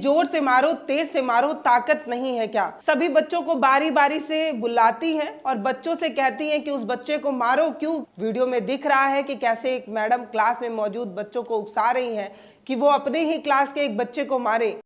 जोर से मारो, तेज से मारो, ताकत नहीं है क्या। सभी बच्चों को बारी बारी से बुलाती हैं और बच्चों से कहती हैं कि उस बच्चे को मारो क्यों। वीडियो में दिख रहा है कि कैसे एक मैडम क्लास में मौजूद बच्चों को उकसा रही हैं कि वो अपने ही क्लास के एक बच्चे को मारे।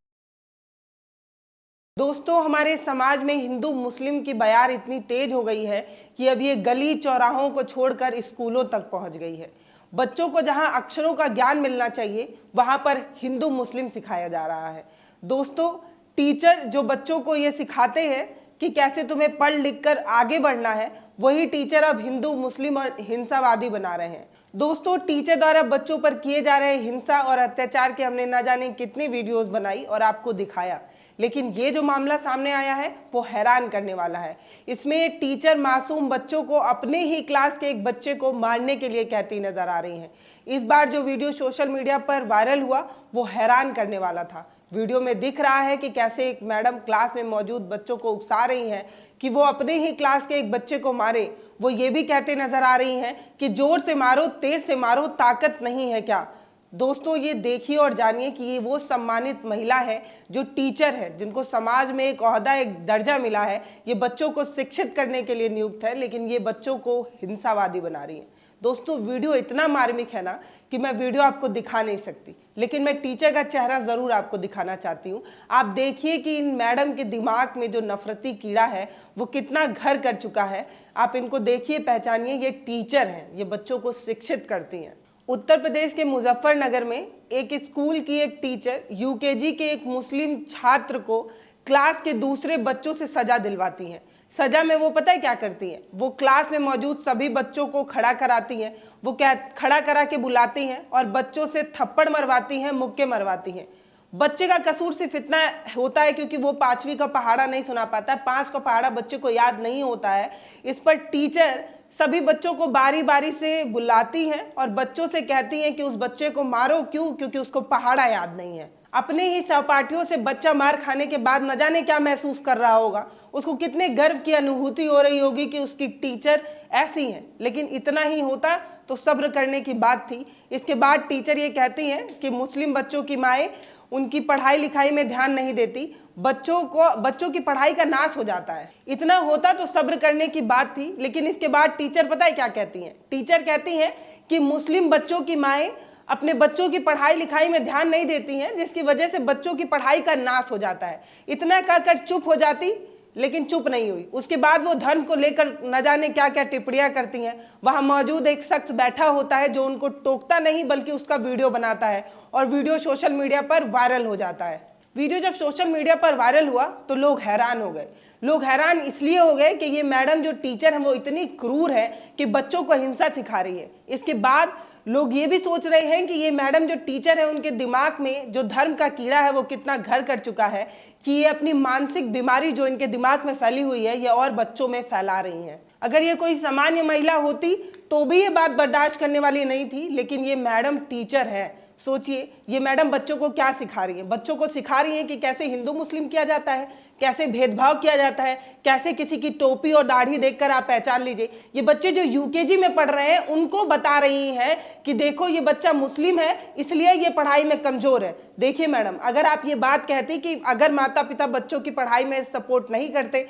दोस्तों, हमारे समाज में हिंदू मुस्लिम की बयार इतनी तेज हो गई है कि अब ये गली चौराहों को छोड़कर स्कूलों तक पहुंच गई है। बच्चों को जहां अक्षरों का ज्ञान मिलना चाहिए वहां पर हिंदू मुस्लिम सिखाया जा रहा है। दोस्तों, टीचर जो बच्चों को ये सिखाते हैं कि कैसे तुम्हें पढ़ लिख कर आगे बढ़ना है, वही टीचर अब हिंदू मुस्लिम और हिंसावादी बना रहे हैं। दोस्तों, टीचर द्वारा बच्चों पर किए जा रहे हिंसा और अत्याचार के हमने न जाने कितनी वीडियोस बनाई और आपको दिखाया, लेकिन ये जो मामला सामने आया है वो हैरान करने वाला है। इसमें टीचर मासूम बच्चों को अपने ही क्लास के एक बच्चे को मारने के लिए कहती नजर आ रही हैं। इस बार जो वीडियो सोशल मीडिया पर वायरल हुआ वो हैरान करने वाला था। वीडियो में दिख रहा है कि कैसे एक मैडम क्लास में मौजूद बच्चों को उकसा रही हैं कि वो अपने ही क्लास के एक बच्चे को मारे। वो ये भी कहते नजर आ रही हैं कि जोर से मारो, तेज से मारो, ताकत नहीं है क्या। दोस्तों, ये देखिए और जानिए कि ये वो सम्मानित महिला है जो टीचर है, जिनको समाज में एक ओहदा, एक दर्जा मिला है। ये बच्चों को शिक्षित करने के लिए नियुक्त है, लेकिन ये बच्चों को हिंसावादी बना रही है। दोस्तों, वीडियो इतना मार्मिक है ना कि मैं वीडियो आपको दिखा नहीं सकती, लेकिन मैं टीचर का चेहरा जरूर आपको दिखाना चाहती हूँ। आप देखिए कि इन मैडम के दिमाग में जो नफरती कीड़ा है वो कितना घर कर चुका है। आप इनको देखिए, पहचानिए, ये टीचर हैं, ये बच्चों को शिक्षित करती हैं। उत्तर प्रदेश के मुजफ्फरनगर में एक स्कूल की एक टीचर यूकेजी के एक मुस्लिम छात्र को क्लास के दूसरे बच्चों से सजा दिलवाती हैं। सजा में वो पता है क्या करती हैं? वो क्लास में मौजूद सभी बच्चों को खड़ा कराती हैं। वो क्या खड़ा करा के बुलाती हैं और बच्चों से थप्पड़ मरवाती हैं, मुक्के मरवाती हैं। बच्चे का कसूर सिर्फ इतना होता है क्योंकि वो 5वीं का पहाड़ा नहीं सुना पाता, 5 का पहाड़ा बच्चे को याद नहीं होता है। इस पर टीचर सभी बच्चों को बारी बारी से बुलाती हैं और बच्चों से कहती हैं कि उस बच्चे को मारो क्यों, क्योंकि उसको पहाड़ा याद नहीं है। अपने ही सहपाठियों से बच्चा मार खाने के बाद न जाने क्या महसूस कर रहा होगा, उसको कितने गर्व की अनुभूति हो रही होगी कि उसकी टीचर ऐसी हैं। लेकिन इतना ही होता तो सब्र करने की बात थी। इसके बाद टीचर ये कहती हैं कि मुस्लिम बच्चों की माएँ उनकी पढ़ाई लिखाई में ध्यान नहीं देती, बच्चों की पढ़ाई का नाश हो जाता है। इतना होता तो सब्र करने की बात थी। लेकिन इसके बाद टीचर पता है क्या कहती हैं? टीचर कहती हैं कि मुस्लिम बच्चों की माएँ अपने बच्चों की पढ़ाई लिखाई में ध्यान नहीं देती हैं, जिसकी वजह से बच्चों की पढ़ाई का नाश हो जाता है। इतना कहकर चुप हो जाती, लेकिन चुप नहीं हुई। उसके बाद वो धर्म को लेकर न जाने क्या क्या टिप्पणियां करती हैं। वहां मौजूद एक शख्स बैठा होता है जो उनको टोकता नहीं बल्कि उसका वीडियो बनाता है और वीडियो सोशल मीडिया पर वायरल हो जाता है। वीडियो जब सोशल मीडिया पर वायरल हुआ तो लोग हैरान हो गए। लोग हैरान इसलिए हो गए कि ये मैडम जो टीचर है वो इतनी क्रूर है कि बच्चों को हिंसा सिखा रही है। इसके बाद लोग ये भी सोच रहे हैं कि ये मैडम जो टीचर है उनके दिमाग में जो धर्म का कीड़ा है वो कितना घर कर चुका है कि ये अपनी मानसिक बीमारी जो इनके दिमाग में फैली हुई है ये और बच्चों में फैला रही हैं। अगर ये कोई सामान्य महिला होती तो भी ये बात बर्दाश्त करने वाली नहीं थी, लेकिन ये मैडम टीचर है। सोचिए, ये मैडम बच्चों को क्या सिखा रही है? बच्चों को सिखा रही है कि कैसे हिंदू मुस्लिम किया जाता है, कैसे भेदभाव किया जाता है, कैसे किसी की टोपी और दाढ़ी देखकर आप पहचान लीजिए। ये बच्चे जो यूकेजी में पढ़ रहे हैं उनको बता रही हैं कि देखो ये बच्चा मुस्लिम है इसलिए ये पढ़ाई में कमजोर है। देखिए मैडम, अगर आप ये बात कहती कि अगर माता पिता बच्चों की पढ़ाई में सपोर्ट नहीं करते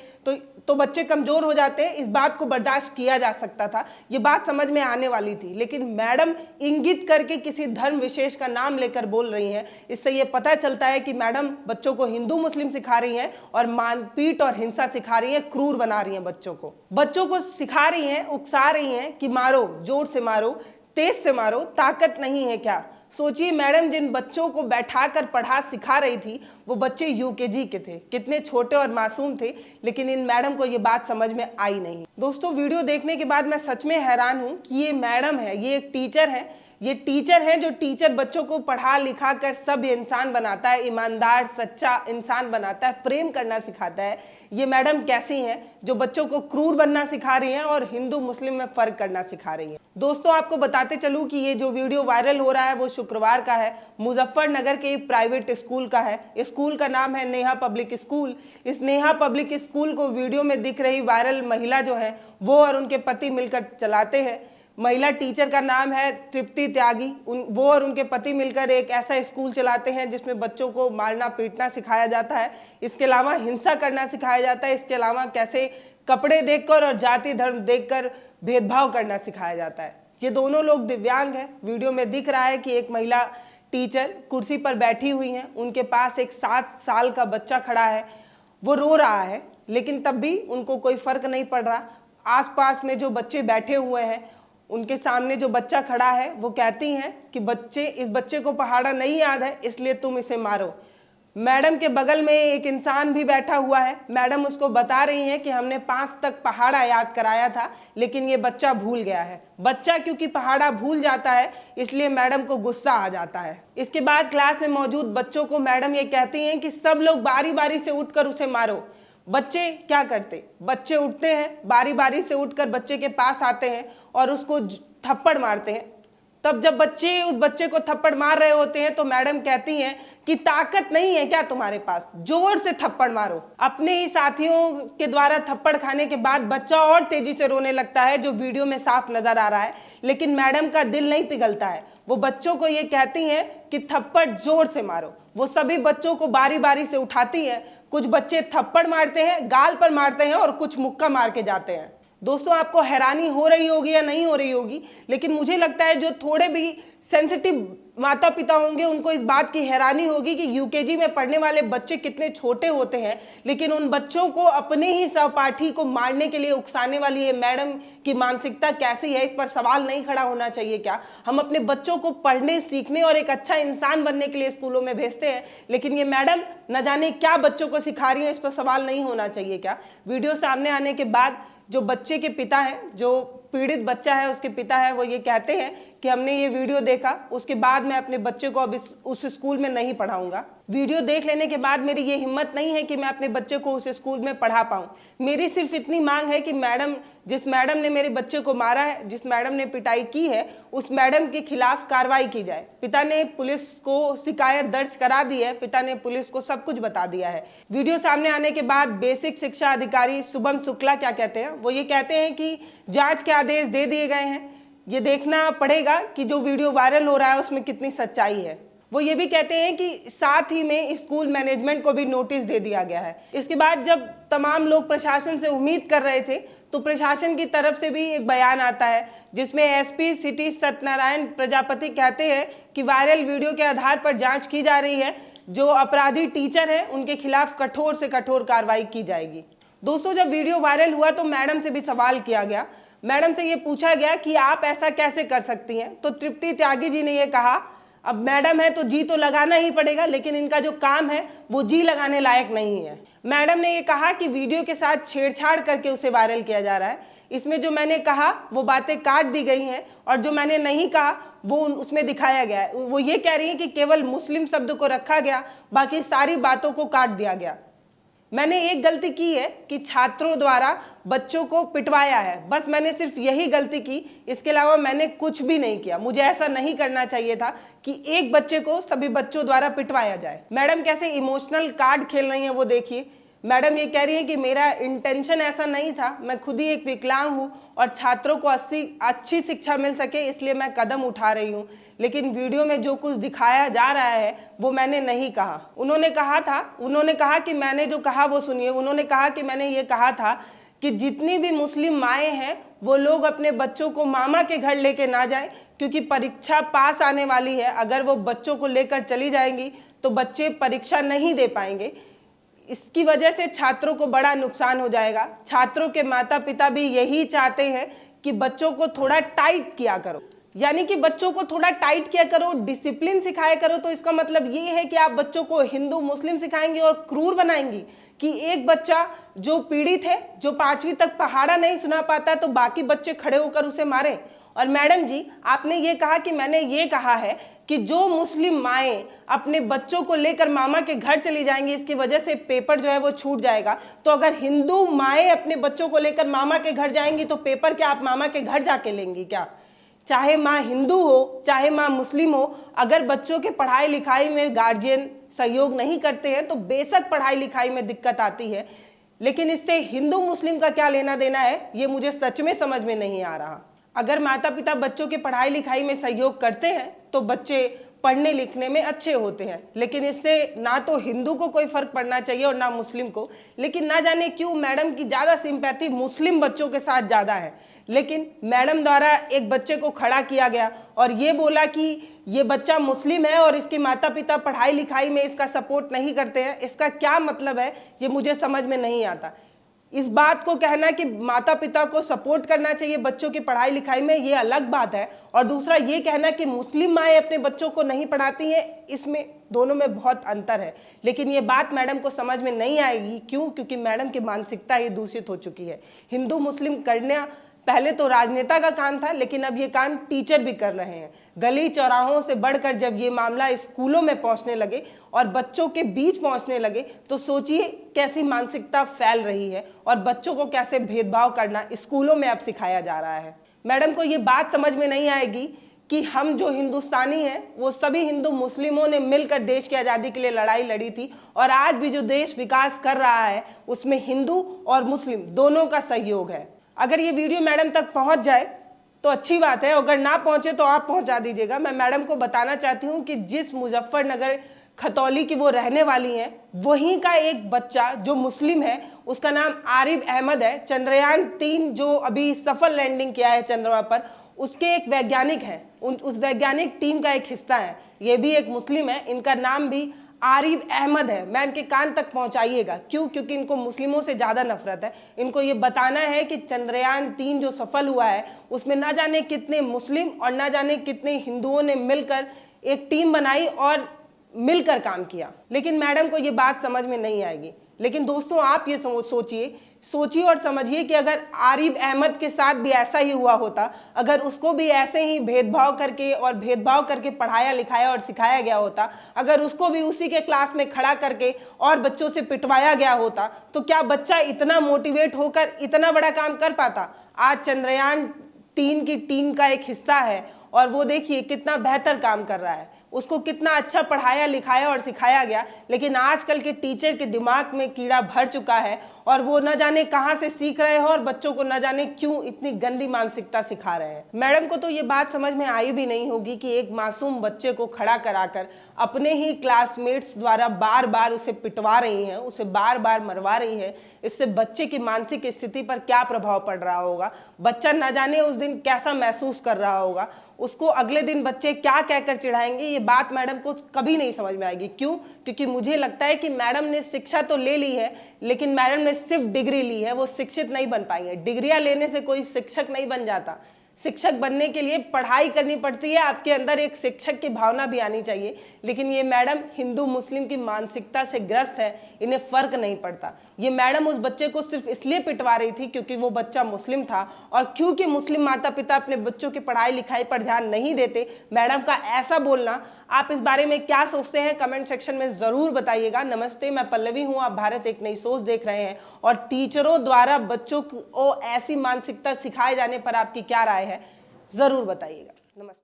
तो बच्चे कमजोर हो जाते हैं, इस बात को बर्दाश्त किया जा सकता था, ये बात समझ में आने वाली थी। लेकिन मैडम इंगित करके किसी धर्म विशेष का नाम लेकर बोल रही हैं। इससे ये पता चलता है कि मैडम बच्चों को हिंदू मुस्लिम सिखा रही हैं और मारपीट और हिंसा सिखा रही हैं, क्रूर बना रही हैं बच्चों को सिखा रही हैं, उकसा रही हैं कि मारो, जोर से मारो, तेज से मारो, ताकत नहीं है क्या। सोचिए, मैडम जिन बच्चों को बैठाकर पढ़ा सिखा रही थी वो बच्चे यूकेजी के थे, कितने छोटे और मासूम थे, लेकिन इन मैडम को ये बात समझ में आई नहीं। दोस्तों, वीडियो देखने के बाद मैं सच में हैरान हूं कि ये मैडम है, ये एक टीचर है, ये टीचर है जो टीचर बच्चों को पढ़ा लिखा कर सब इंसान बनाता है, ईमानदार सच्चा इंसान बनाता है, प्रेम करना सिखाता है। ये मैडम कैसी हैं जो बच्चों को क्रूर बनना सिखा रही हैं और हिंदू मुस्लिम में फर्क करना सिखा रही हैं। दोस्तों, आपको बताते चलूं कि ये जो वीडियो वायरल हो रहा है वो शुक्रवार का है, मुजफ्फरनगर के एक प्राइवेट स्कूल का है। स्कूल का नाम है नेहा पब्लिक स्कूल। इस नेहा पब्लिक स्कूल को वीडियो में दिख रही वायरल महिला जो है वो और उनके पति मिलकर चलाते हैं। महिला टीचर का नाम है तृप्ति त्यागी। वो और उनके पति मिलकर एक ऐसा स्कूल चलाते हैं जिसमें बच्चों को मारना पीटना सिखाया जाता है। इसके अलावा हिंसा करना सिखाया जाता है। इसके अलावा कैसे कपड़े देखकर और जाति धर्म देखकर भेदभाव करना सिखाया जाता है। ये दोनों लोग दिव्यांग हैं। वीडियो में दिख रहा है कि एक महिला टीचर कुर्सी पर बैठी हुई हैं, उनके पास एक 7 साल का बच्चा खड़ा है, वो रो रहा है, लेकिन तब भी उनको कोई फर्क नहीं पड़ रहा। आसपास में जो बच्चे बैठे हुए हैं, उनके सामने जो बच्चा खड़ा है, वो कहती हैं कि इस बच्चे को पहाड़ा नहीं याद है, इसलिए तुम इसे मारो। मैडम के बगल में एक इंसान भी बैठा हुआ है। मैडम उसको बता रही हैं कि हमने 5 तक पहाड़ा याद कराया था, लेकिन ये बच्चा भूल गया है। बच्चा क्योंकि पहाड़ा भूल जाता है, इसलिए मैडम को गुस्सा आ जाता है। इसके बाद क्लास में मौजूद बच्चों को मैडम ये कहती हैं कि सब लोग बारी बारी से उठकर उसे मारो। बच्चे क्या करते? बच्चे उठते हैं, बारी बारी से उठकर बच्चे के पास आते हैं और उसको थप्पड़ मारते हैं। तब जब बच्चे उस बच्चे को थप्पड़ मार रहे होते हैं तो मैडम कहती हैं कि ताकत नहीं है क्या तुम्हारे पास, जोर से थप्पड़ मारो। अपने ही साथियों के द्वारा थप्पड़ खाने के बाद बच्चा और तेजी से रोने लगता है, जो वीडियो में साफ नजर आ रहा है। लेकिन मैडम का दिल नहीं पिघलता है। वो बच्चों को ये कहती हैं कि थप्पड़ जोर से मारो। वो सभी बच्चों को बारी बारी से उठाती हैं। कुछ बच्चे थप्पड़ मारते हैं, गाल पर मारते हैं और कुछ मुक्का मार के जाते हैं। दोस्तों, आपको हैरानी हो रही होगी या नहीं हो रही होगी, लेकिन मुझे लगता है जो थोड़े भी सेंसिटिव माता पिता होंगे उनको इस बात की हैरानी होगी कि यूकेजी में पढ़ने वाले बच्चे कितने छोटे होते हैं, लेकिन उन बच्चों को अपने ही सहपाठी को मारने के लिए उकसाने वाली ये मैडम की मानसिकता कैसी है, इस पर सवाल नहीं खड़ा होना चाहिए क्या? हम अपने बच्चों को पढ़ने सीखने और एक अच्छा इंसान बनने के लिए स्कूलों में भेजते हैं, लेकिन ये मैडम न जाने क्या बच्चों को सिखा रही है, इस पर सवाल नहीं होना चाहिए क्या? वीडियो सामने आने के बाद जो बच्चे के पिता हैं, जो पीड़ित बच्चा है उसके पिता है, वो ये कहते हैं कि हमने ये वीडियो देखा, उसके बाद मैं अपने बच्चे को अब उस स्कूल में नहीं पढ़ाऊंगा। वीडियो देख लेने के बाद मेरी ये हिम्मत नहीं है कि मैं अपने बच्चे को उस स्कूल में पढ़ा पाऊं। मेरी सिर्फ इतनी मांग है कि जिस मैडम ने मेरे बच्चे को मारा है, जिस मैडम ने पिटाई की है, उस मैडम के खिलाफ कार्रवाई की जाए। पिता ने पुलिस को शिकायत दर्ज करा दी है, पिता ने पुलिस को सब कुछ बता दिया है। वीडियो सामने आने के बाद बेसिक शिक्षा अधिकारी शुभम शुक्ला क्या कहते हैं? वो ये कहते हैं कि जांच के आदेश दे दिए गए हैं, ये देखना पड़ेगा कि जो वीडियो वायरल हो रहा है उसमें कितनी सच्चाई है। वो ये भी कहते हैं कि साथ ही में स्कूल मैनेजमेंट को भी नोटिस दे दिया गया है। इसके बाद जब तमाम लोग प्रशासन से उम्मीद कर रहे थे तो प्रशासन की तरफ से भी एक बयान आता है जिसमें एसपी सिटी सत्यनारायण प्रजापति कहते हैं कि वायरल वीडियो के आधार पर जांच की जा रही है, जो अपराधी टीचर है उनके खिलाफ कठोर से कठोर कार्रवाई की जाएगी। दोस्तों, जब वीडियो वायरल हुआ तो मैडम से भी सवाल किया गया। मैडम से ये पूछा गया कि आप ऐसा कैसे कर सकती हैं, तो तृप्ति त्यागी जी ने ये कहा, अब मैडम है तो जी तो लगाना ही पड़ेगा, लेकिन इनका जो काम है वो जी लगाने लायक नहीं है। मैडम ने ये कहा कि वीडियो के साथ छेड़छाड़ करके उसे वायरल किया जा रहा है। इसमें जो मैंने कहा वो बातें काट दी गई हैं और जो मैंने नहीं कहा वो उसमें दिखाया गया है। वो ये कह रही है कि केवल मुस्लिम शब्द को रखा गया, बाकी सारी बातों को काट दिया गया। मैंने एक गलती की है कि छात्रों द्वारा बच्चों को पिटवाया है, बस मैंने सिर्फ यही गलती की, इसके अलावा मैंने कुछ भी नहीं किया। मुझे ऐसा नहीं करना चाहिए था कि एक बच्चे को सभी बच्चों द्वारा पिटवाया जाए। मैडम कैसे इमोशनल कार्ड खेल रही हैं वो देखिए। मैडम ये कह रही है कि मेरा इंटेंशन ऐसा नहीं था, मैं खुद ही एक विकलांग हूँ और छात्रों को अच्छी शिक्षा मिल सके इसलिए मैं कदम उठा रही हूँ, लेकिन वीडियो में जो कुछ दिखाया जा रहा है वो मैंने नहीं कहा। उन्होंने कहा कि मैंने जो कहा वो सुनिए। उन्होंने कहा कि मैंने ये कहा था कि जितनी भी मुस्लिम माएँ हैं वो लोग अपने बच्चों को मामा के घर लेके ना जाएं, क्योंकि परीक्षा पास आने वाली है। अगर वो बच्चों को लेकर चली जाएंगी तो बच्चे परीक्षा नहीं दे पाएंगे। इसकी वजह से छात्रों को बड़ा नुकसान हो जाएगा। छात्रों के माता पिता भी यही चाहते हैं कि बच्चों को थोड़ा टाइट किया करो, यानी कि बच्चों को थोड़ा टाइट किया करो, डिसिप्लिन सिखाया करो। तो इसका मतलब ये है कि आप बच्चों को हिंदू मुस्लिम सिखाएंगे और क्रूर बनाएंगी कि एक बच्चा जो पीड़ित है, जो 5वीं तक पहाड़ा नहीं सुना पाता, तो बाकी बच्चे खड़े होकर उसे मारें। और मैडम जी, आपने ये कहा कि मैंने ये कहा है कि जो मुस्लिम माएँ अपने बच्चों को लेकर मामा के घर चली जाएंगी, इसकी वजह से पेपर जो है वो छूट जाएगा। तो अगर हिंदू माएँ अपने बच्चों को लेकर मामा के घर जाएंगी तो पेपर क्या आप मामा के घर जाके लेंगी क्या? चाहे माँ हिंदू हो चाहे माँ मुस्लिम हो, अगर बच्चों के पढ़ाई लिखाई में गार्जियन सहयोग नहीं करते हैं तो बेशक पढ़ाई लिखाई में दिक्कत आती है, लेकिन इससे हिंदू मुस्लिम का क्या लेना देना है, ये मुझे सच में समझ में नहीं आ रहा। अगर माता पिता बच्चों के पढ़ाई लिखाई में सहयोग करते हैं तो बच्चे पढ़ने लिखने में अच्छे होते हैं, लेकिन इससे ना तो हिंदू को कोई फर्क पड़ना चाहिए और ना मुस्लिम को। लेकिन ना जाने क्यों मैडम की ज़्यादा सिंपैथी मुस्लिम बच्चों के साथ ज़्यादा है। लेकिन मैडम द्वारा एक बच्चे को खड़ा किया गया और ये बोला कि ये बच्चा मुस्लिम है और इसके माता पिता पढ़ाई लिखाई में इसका सपोर्ट नहीं करते हैं। इसका क्या मतलब है ये मुझे समझ में नहीं आता। इस बात को कहना कि माता पिता को सपोर्ट करना चाहिए बच्चों की पढ़ाई लिखाई में, ये अलग बात है, और दूसरा ये कहना कि मुस्लिम माएँ अपने बच्चों को नहीं पढ़ाती हैं, इसमें दोनों में बहुत अंतर है। लेकिन ये बात मैडम को समझ में नहीं आएगी। क्यों? क्योंकि मैडम की मानसिकता ये दूषित हो चुकी है। हिंदू मुस्लिम करना पहले तो राजनेता का काम था, लेकिन अब ये काम टीचर भी कर रहे हैं। गली चौराहों से बढ़कर जब ये मामला स्कूलों में पहुंचने लगे और बच्चों के बीच पहुंचने लगे तो सोचिए कैसी मानसिकता फैल रही है और बच्चों को कैसे भेदभाव करना स्कूलों में अब सिखाया जा रहा है। मैडम को ये बात समझ में नहीं आएगी कि हम जो हिंदुस्तानी हैं वो सभी हिंदू मुस्लिमों ने मिलकर देश की आज़ादी के लिए लड़ाई लड़ी थी, और आज भी जो देश विकास कर रहा है उसमें हिंदू और मुस्लिम दोनों का सहयोग है। अगर ये वीडियो मैडम तक पहुंच जाए तो अच्छी बात है, अगर ना पहुंचे तो आप पहुंचा दीजिएगा। मैं मैडम को बताना चाहती हूं कि जिस मुजफ्फरनगर खतौली की वो रहने वाली हैं, वहीं का एक बच्चा जो मुस्लिम है उसका नाम आरिफ अहमद है। चंद्रयान 3 जो अभी सफल लैंडिंग किया है चंद्रमा पर, उसके एक वैज्ञानिक हैं, उस वैज्ञानिक टीम का एक हिस्सा है। ये भी एक मुस्लिम है, इनका नाम भी आरिफ अहमद है। मैम के कान तक पहुंचाइएगा। क्यों? क्योंकि इनको मुस्लिमों से ज़्यादा नफरत है। इनको ये बताना है कि चंद्रयान 3 जो सफल हुआ है उसमें ना जाने कितने मुस्लिम और ना जाने कितने हिंदुओं ने मिलकर एक टीम बनाई और मिलकर काम किया। लेकिन मैडम को ये बात समझ में नहीं आएगी। लेकिन दोस्तों आप ये सोचिए और समझिए कि अगर आरिफ अहमद के साथ भी ऐसा ही हुआ होता, अगर उसको भी ऐसे ही भेदभाव करके पढ़ाया लिखाया और सिखाया गया होता, अगर उसको भी उसी के क्लास में खड़ा करके और बच्चों से पिटवाया गया होता, तो क्या बच्चा इतना मोटिवेट होकर इतना बड़ा काम कर पाता? आज चंद्रयान 3 की टीम का एक हिस्सा है और वो देखिए कितना बेहतर काम कर रहा है। उसको कितना अच्छा पढ़ाया लिखाया और सिखाया गया, लेकिन आजकल के टीचर के दिमाग में कीड़ा भर चुका है और वो न जाने कहां से सीख रहे हैं और बच्चों को न जाने क्यों इतनी गंदी मानसिकता सिखा रहे हैं। मैडम को तो ये बात समझ में आई भी नहीं होगी कि एक मासूम बच्चे को खड़ा कराकर अपने ही क्लासमेट्स द्वारा बार बार उसे पिटवा रही हैं, उसे बार बार मरवा रही है। इससे बच्चे की मानसिक स्थिति पर क्या प्रभाव पड़ रहा होगा, बच्चा न जाने उस दिन कैसा महसूस कर रहा होगा, उसको अगले दिन बच्चे क्या कहकर चिढ़ाएंगे, ये बात मैडम को कभी नहीं समझ में आएगी। क्यों? क्योंकि मुझे लगता है कि मैडम ने शिक्षा तो ले ली है, लेकिन मैडम ने सिर्फ डिग्री ली है, वो शिक्षित नहीं बन पाई है। डिग्रियां लेने से कोई शिक्षक नहीं बन जाता। शिक्षक बनने के लिए पढ़ाई करनी पड़ती है, आपके अंदर एक शिक्षक की भावना भी आनी चाहिए। लेकिन ये मैडम हिंदू मुस्लिम की मानसिकता से ग्रस्त है, इन्हें फर्क नहीं पड़ता। ये मैडम उस बच्चे को सिर्फ इसलिए पिटवा रही थी क्योंकि वो बच्चा मुस्लिम था, और क्योंकि मुस्लिम माता पिता अपने बच्चों की पढ़ाई लिखाई पर ध्यान नहीं देते। मैडम का ऐसा बोलना, आप इस बारे में क्या सोचते हैं कमेंट सेक्शन में जरूर बताइएगा। नमस्ते, मैं पल्लवी हूँ, आप भारत एक नई सोच देख रहे हैं। और टीचरों द्वारा बच्चों को ऐसी मानसिकता सिखाए जाने पर आपकी क्या राय है, जरूर बताइएगा। नमस्ते।